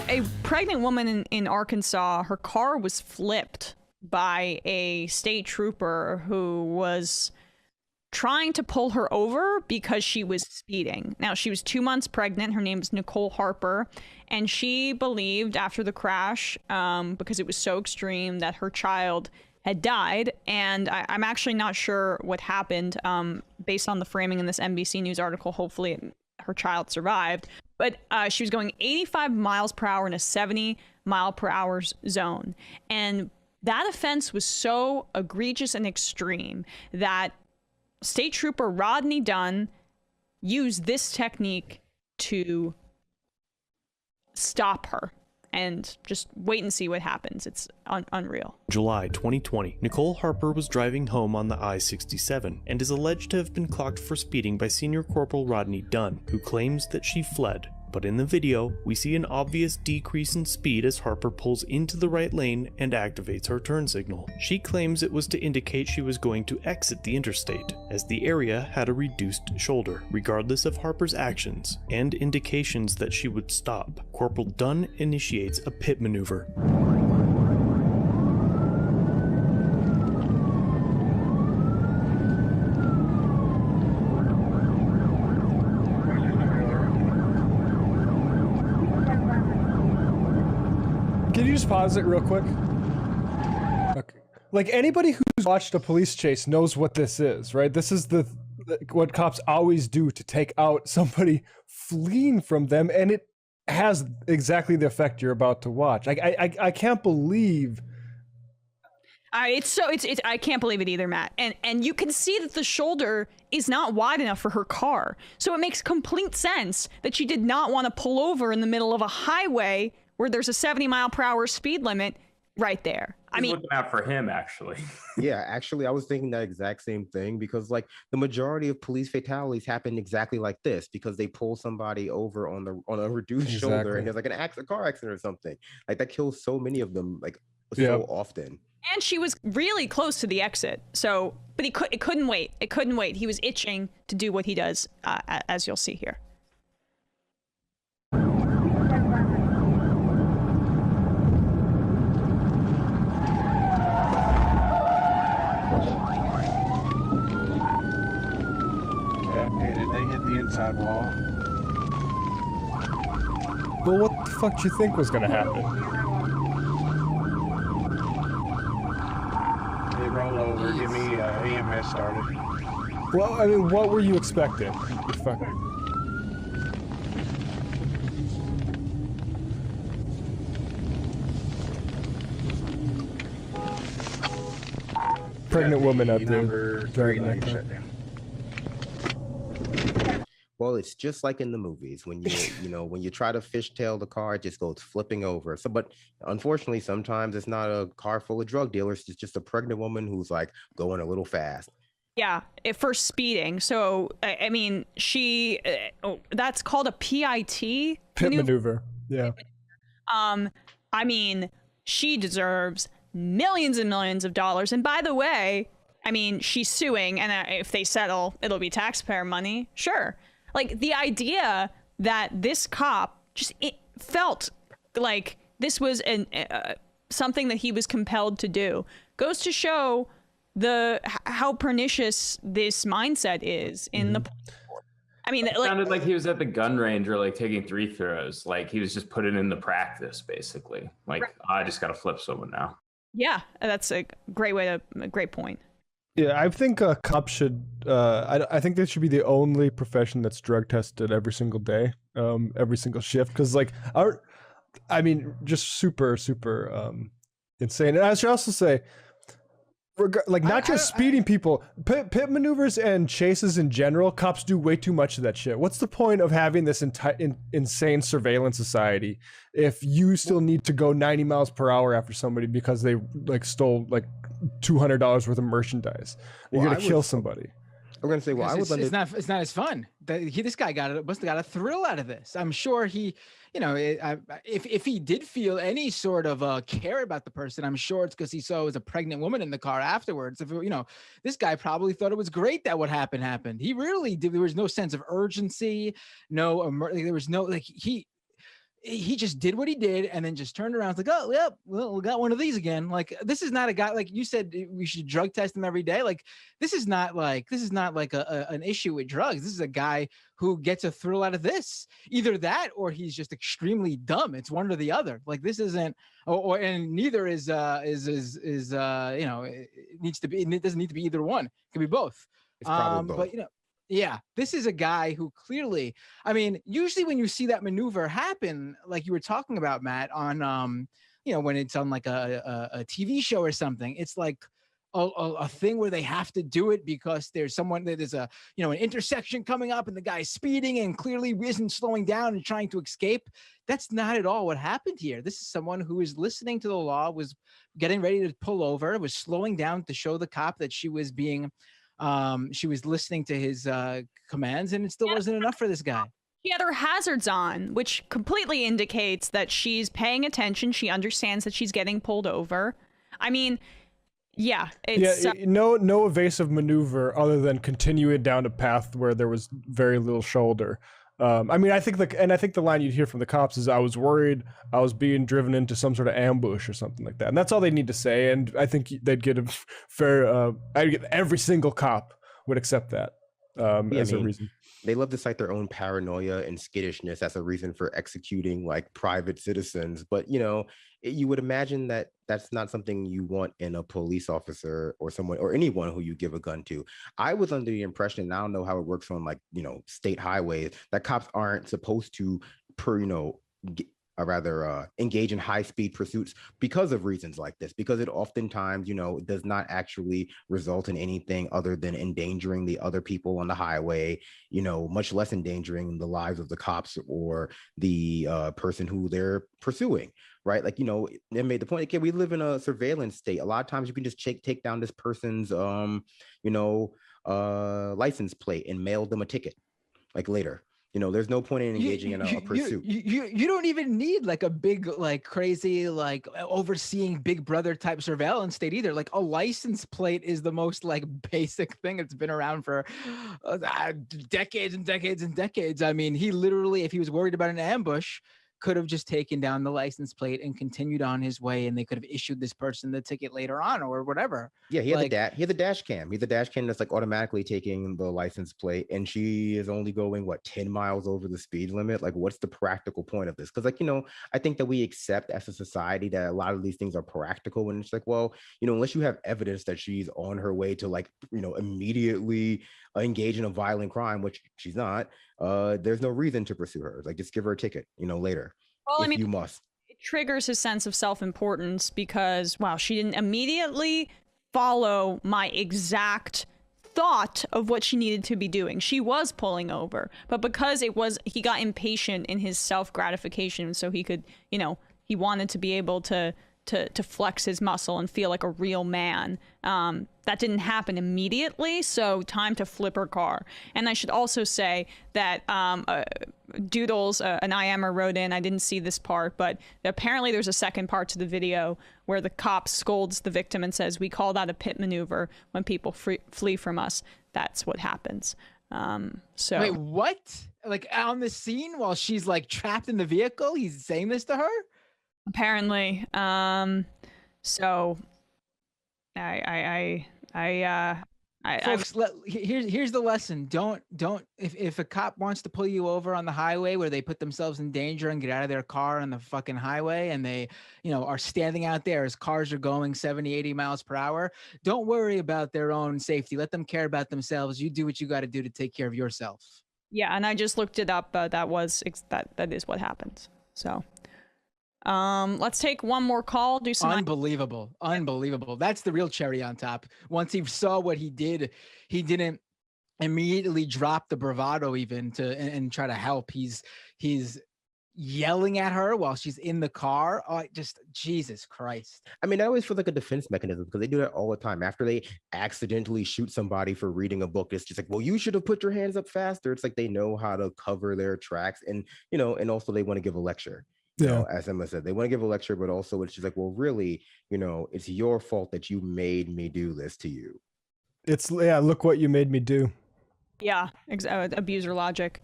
A pregnant woman in Arkansas, her car was flipped by a state trooper who was trying to pull her over because she was speeding. Now, she was 2 months pregnant. Her name is Nicole Harper. And she believed after the crash, because it was so extreme, that her child had died. And I'm actually not sure what happened. Based on the framing in this NBC News article, hopefully her child survived. But she was going 85 miles per hour in a 70 mile per hour zone. And that offense was so egregious and extreme that State Trooper Rodney Dunn used this technique to stop her. And just wait and see what happens. It's unreal. July 2020, Nicole Harper was driving home on the I-67 and is alleged to have been clocked for speeding by Senior Corporal Rodney Dunn, who claims that she fled. But in the video, we see an obvious decrease in speed as Harper pulls into the right lane and activates her turn signal. She claims it was to indicate she was going to exit the interstate, as the area had a reduced shoulder. Regardless of Harper's actions and indications that she would stop, Corporal Dunn initiates a pit maneuver. Can you just pause it real quick? Okay. Like, anybody who's watched a police chase knows what this is, right? This is what cops always do to take out somebody fleeing from them, and it has exactly the effect you're about to watch. I can't believe. I can't believe it either, Matt. And you can see that the shoulder is not wide enough for her car. So it makes complete sense that she did not want to pull over in the middle of a highway where there's a 70 mile per hour speed limit right there. I mean, looking out for him, actually. Yeah, actually, I was thinking that exact same thing, because like the majority of police fatalities happen exactly like this, because they pull somebody over on a reduced shoulder, and there's like a car accident or something. Like that kills so many of them, like so often. And she was really close to the exit. So, but it couldn't wait. It couldn't wait. He was itching to do what he does, as you'll see here. Inside wall. Well, what the fuck do you think was gonna happen? They roll over, get me EMS started. Well, I mean, what were you expecting? Pregnant woman out there driving that car. Well, it's just like in the movies when when you try to fishtail the car, it just goes flipping over. So, but unfortunately, sometimes it's not a car full of drug dealers. It's just a pregnant woman who's like going a little fast. Yeah, for speeding. So, I mean, that's called a PIT maneuver. Yeah. I mean, she deserves millions and millions of dollars. And by the way, I mean, she's suing, and if they settle, it'll be taxpayer money. Sure. Like, the idea that this cop it felt like this was something that he was compelled to do goes to show how pernicious this mindset is in the. I mean, it sounded like he was at the gun range or like taking free throws. Like he was just putting in the practice, basically. Like, I just got to flip someone now. Yeah, that's a great point. Yeah, I think cops should. I think they should be the only profession that's drug tested every single day, every single shift. Because like just super insane. And I should also say, not just speeding people, pit maneuvers and chases in general. Cops do way too much of that shit. What's the point of having this insane surveillance society if you still need to go 90 miles per hour after somebody because they stole $200 worth of merchandise? You're gonna kill somebody. I'm gonna say, well, it's not as fun. This guy must have got a thrill out of this. I'm sure he, if he did feel any sort of care about the person, I'm sure it's because he saw it was a pregnant woman in the car afterwards. If this guy probably thought it was great that what happened. He really did. There was no sense of urgency. There was no he just did what he did and then just turned around. It's like, oh, yep, well, we got one of these again. Like, this is not a guy, like you said, we should drug test him every day. Like, this is not like an issue with drugs. This is a guy who gets a thrill out of this. Either that or he's just extremely dumb. It's one or the other. Like, this isn't, and neither is you know, it needs to be, it doesn't need to be either one. It could be both. It's probably both. But you know, yeah, this is a guy who clearly, I mean, usually when you see that maneuver happen, like you were talking about, Matt, on, you know, when it's on like a TV show or something, it's like a thing where they have to do it because there's someone that is a, you know, an intersection coming up and the guy's speeding and clearly isn't slowing down and trying to escape. That's not at all what happened here. This is someone who is listening to the law, was getting ready to pull over, was slowing down to show the cop that she was being, she was listening to his commands, and it still wasn't enough for this guy. She had her hazards on, which completely indicates that she's paying attention. She understands that she's getting pulled over. I mean, yeah, it's no evasive maneuver other than continue it down a path where there was very little shoulder. I mean, I think the line you'd hear from the cops is, I was worried I was being driven into some sort of ambush or something like that. And that's all they need to say. And I think they'd get a fair, every single cop would accept that as a reason. They love to cite their own paranoia and skittishness as a reason for executing like private citizens. But, you know, you would imagine that that's not something you want in a police officer or someone or anyone who you give a gun to. I was under the impression, and I don't know how it works on like, you know, state highways, that cops aren't supposed to, engage in high-speed pursuits because of reasons like this, because it oftentimes, you know, does not actually result in anything other than endangering the other people on the highway, you know, much less endangering the lives of the cops or the person who they're pursuing, right? Like, you know, they made the point, okay, we live in a surveillance state. A lot of times you can just take down this person's, license plate and mail them a ticket, like later. You know, there's no point in engaging in a pursuit. You don't even need like a big, like crazy, like overseeing Big Brother type surveillance state either. Like a license plate is the most like basic thing. It's been around for decades and decades and decades. I mean, he literally, if he was worried about an ambush, could have just taken down the license plate and continued on his way, and they could have issued this person the ticket later on or whatever. Yeah, he had the dash cam. He had the dash cam that's like automatically taking the license plate, and she is only going 10 miles over the speed limit. Like, what's the practical point of this? Because, like, you know, I think that we accept as a society that a lot of these things are practical, and it's like, well, you know, unless you have evidence that she's on her way to, like, you know, immediately engage in a violent crime, which she's not, there's no reason to pursue her. Like, just give her a ticket, you know, later. Well, I mean, you must. It triggers his sense of self-importance because, wow, she didn't immediately follow my exact thought of what she needed to be doing. She was pulling over, but because he got impatient in his self-gratification, so he could, you know, he wanted to be able to flex his muscle and feel like a real man. That didn't happen immediately, so time to flip her car. And I should also say that Doodles, an IMer, wrote in, I didn't see this part, but apparently there's a second part to the video where the cop scolds the victim and says, we call that a pit maneuver when people flee from us. That's what happens. So wait, what? Like on the scene while she's like trapped in the vehicle, he's saying this to her? Apparently. So folks, here's the lesson. Don't if a cop wants to pull you over on the highway where they put themselves in danger and get out of their car on the fucking highway, and they, you know, are standing out there as cars are going 70, 80 miles per hour, don't worry about their own safety. Let them care about themselves. You do what you got to do to take care of yourself. Yeah, and I just looked it up. That is what happens. So let's take one more call. Do some unbelievable. That's the real cherry on top. Once he saw what he did, he didn't immediately drop the bravado even and try to help. He's yelling at her while she's in the car. Oh, just Jesus Christ. I mean, I always feel like a defense mechanism because they do that all the time. After they accidentally shoot somebody for reading a book, it's just like, well, you should have put your hands up faster. It's like they know how to cover their tracks, and, you know, and also they want to give a lecture. You know, as Emma said, they want to give a lecture, but also it's just like, well, really, you know, it's your fault that you made me do this to you. Look what you made me do. Yeah, abuser logic.